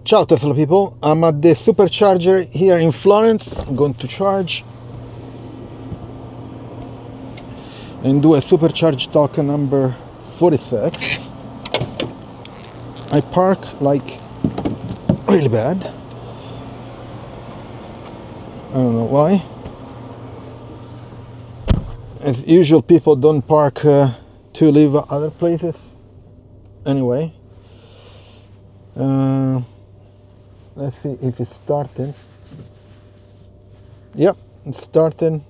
Ciao Tesla people, I'm at the Supercharger here in Florence. I'm going to charge and do a Supercharger Talk number 46. I park like really bad. I don't know why. As usual, people don't park to leave other places. Anyway, let's see if it's starting. Yep, it's starting.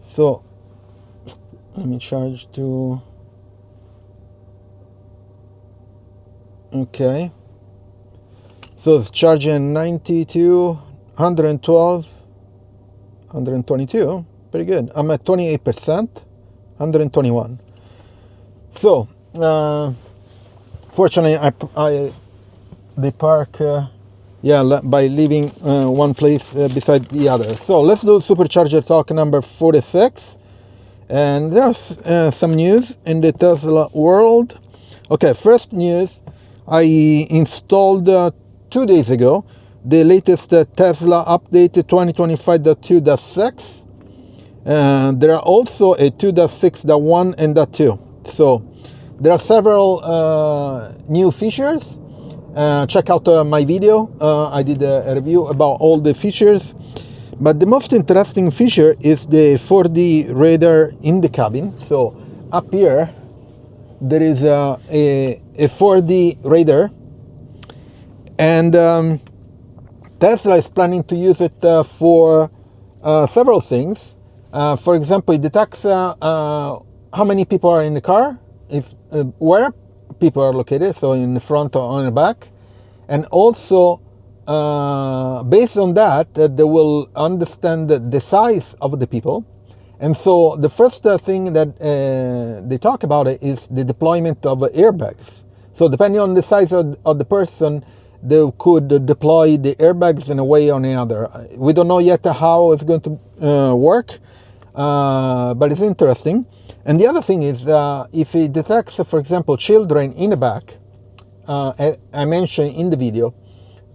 So let me charge to. Okay. So it's charging 92, 112, 122. Pretty good. I'm at 28%, 121. So, fortunately, they park, by leaving one place beside the other. So let's do Supercharger Talk number 46. And there's some news in the Tesla world. Okay, first news. I installed 2 days ago the latest Tesla update 2025.2.6. There are also a 2.6.1 and .2. So there are several new features. Check out my video. I did a review about all the features. But the most interesting feature is the 4D radar in the cabin. So up here, there is a 4D radar. And Tesla is planning to use it for several things. For example, it detects how many people are in the car, if where people are located, so in the front or on the back. And also, based on that, they will understand the size of the people. And so the first thing that they talk about is the deployment of airbags. So depending on the size of the person, they could deploy the airbags in a way or another. We don't know yet how it's going to work, but it's interesting. And the other thing is, if it detects, for example, children in the back, I mentioned in the video,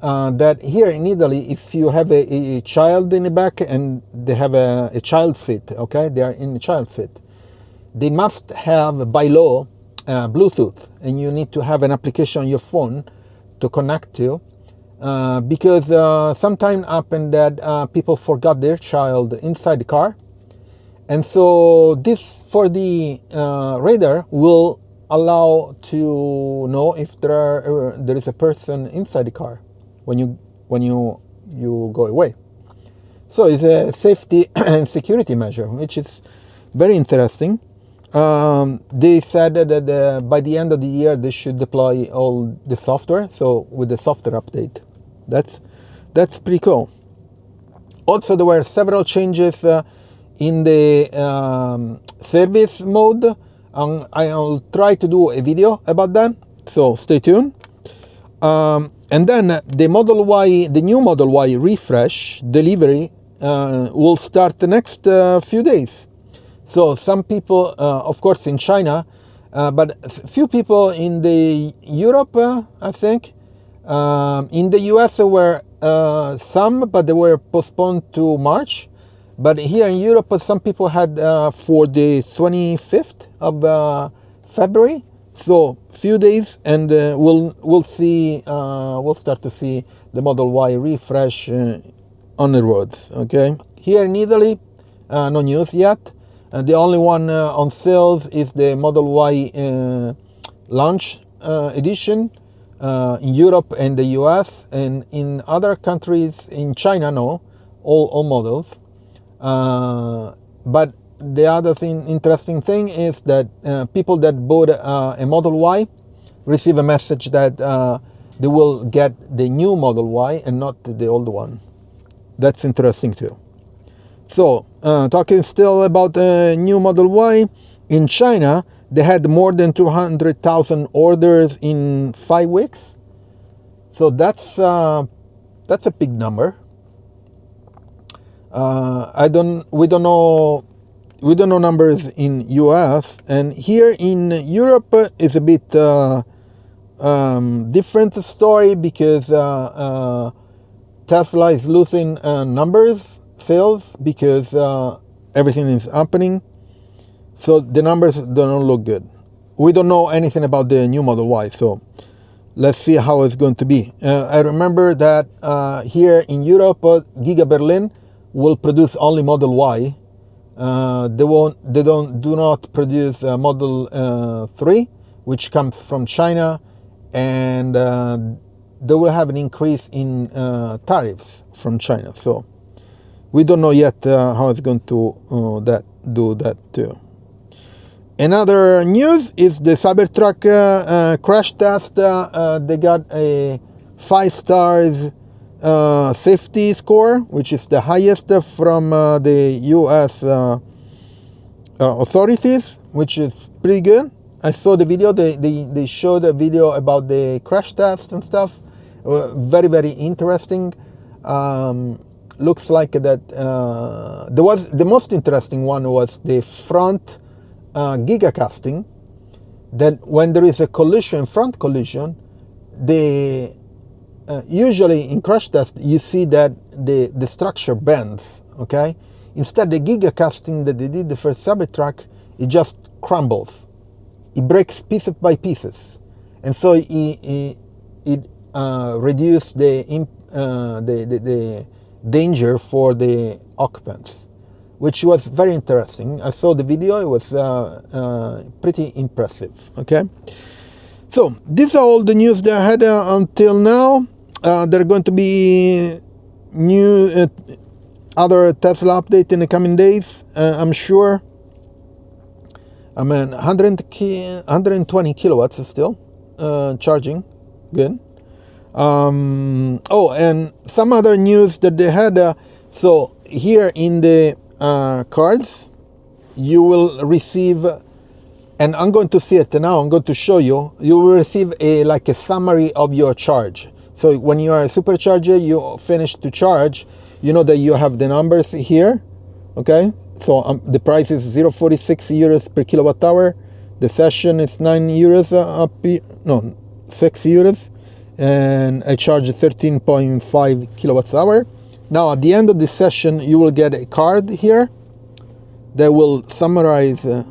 that here in Italy, if you have a child in the back and they have a child seat, okay, they are in a child seat, they must have by law Bluetooth, and you need to have an application on your phone to connect to, because sometimes happen that people forgot their child inside the car, and so this for the radar will allow to know if there is a person inside the car when you go away. So it's a safety and security measure, which is very interesting. They said that by the end of the year they should deploy all the software. So with the software update, that's pretty cool. Also, there were several changes in the service mode. I'll try to do a video about that. So stay tuned. And then the new Model Y refresh delivery will start the next few days. So some people, of course, in China, but few people in the Europe, I think. In the US there were some, but they were postponed to March. But here in Europe, some people had for the 25th of February. So few days, and we'll start to see the Model Y refresh on the roads. Okay, here in Italy, no news yet. The only one on sales is the Model Y launch edition in Europe and the US, and in other countries in China, no, all models. But the other interesting thing is that people that bought a Model Y receive a message that they will get the new Model Y and not the old one. That's interesting too. So, talking still about the new Model Y, in China, they had more than 200,000 orders in 5 weeks. So that's a big number. We don't know numbers in US, and here in Europe is a bit different story because Tesla is losing sales because everything is happening. So the numbers don't look good. We don't know anything about the new Model Y, so let's see how it's going to be. I remember that here in Europe, Giga Berlin will produce only Model Y. They do not produce Model 3, which comes from China, and they will have an increase in tariffs from China. So we don't know yet how it's going to do that too. Another news is the Cybertruck crash test. They got a 5 stars safety score, which is the highest from the US authorities, which is pretty good. I saw the video. They showed a video about the crash test and stuff. Very, very interesting. Looks like that the most interesting one was the front giga casting, that when there is a front collision, usually in crash test you see that the structure bends, okay? Instead, the giga casting that they did the first Cybertruck, it just crumbles. It breaks pieces by pieces, and so it reduced the danger for the occupants, which was very interesting. I saw the video. It was pretty impressive. Okay, so these are all the news that I had until now. There are going to be new other Tesla update in the coming days, I'm sure. I mean, 120 kilowatts still charging, good. Oh, and some other news that they had. So here in the cards, you will receive, and I'm going to see it now. I'm going to show you. You will receive like a summary of your charge. So when you are a supercharger, you finish to charge. You know that you have the numbers here. Okay, so the price is 0.46 euros per kilowatt hour. The session is 9 euros 6 euros, and I charge 13.5 kilowatts hour. Now at the end of the session, you will get a card here that will summarize the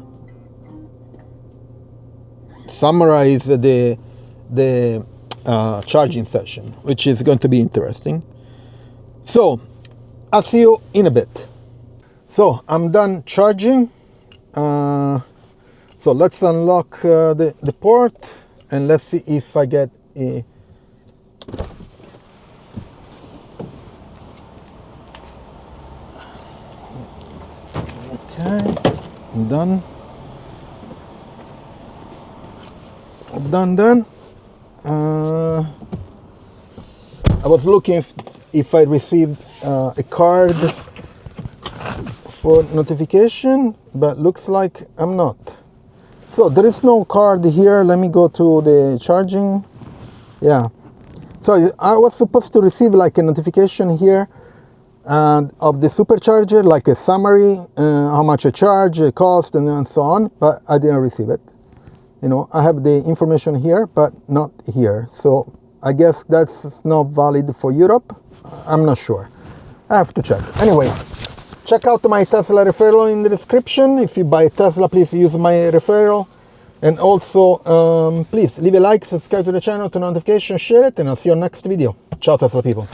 charging session, which is going to be interesting. So I'll see you in a bit. So I'm done charging. So let's unlock the port, and let's see if I get a okay. I'm done. Done. I was looking if I received a card for notification, but looks like I'm not. So there is no card here. Let me go to the charging. Yeah. So I was supposed to receive like a notification here of the supercharger, like a summary, how much a charge, cost, and so on, but I didn't receive it. You know, I have the information here, but not here. So I guess that's not valid for Europe. I'm not sure. I have to check. Anyway, check out my Tesla referral in the description. If you buy a Tesla, please use my referral. And also, please leave a like, subscribe to the channel, turn on notifications, share it, and I'll see you on next video. Ciao, Tesla people.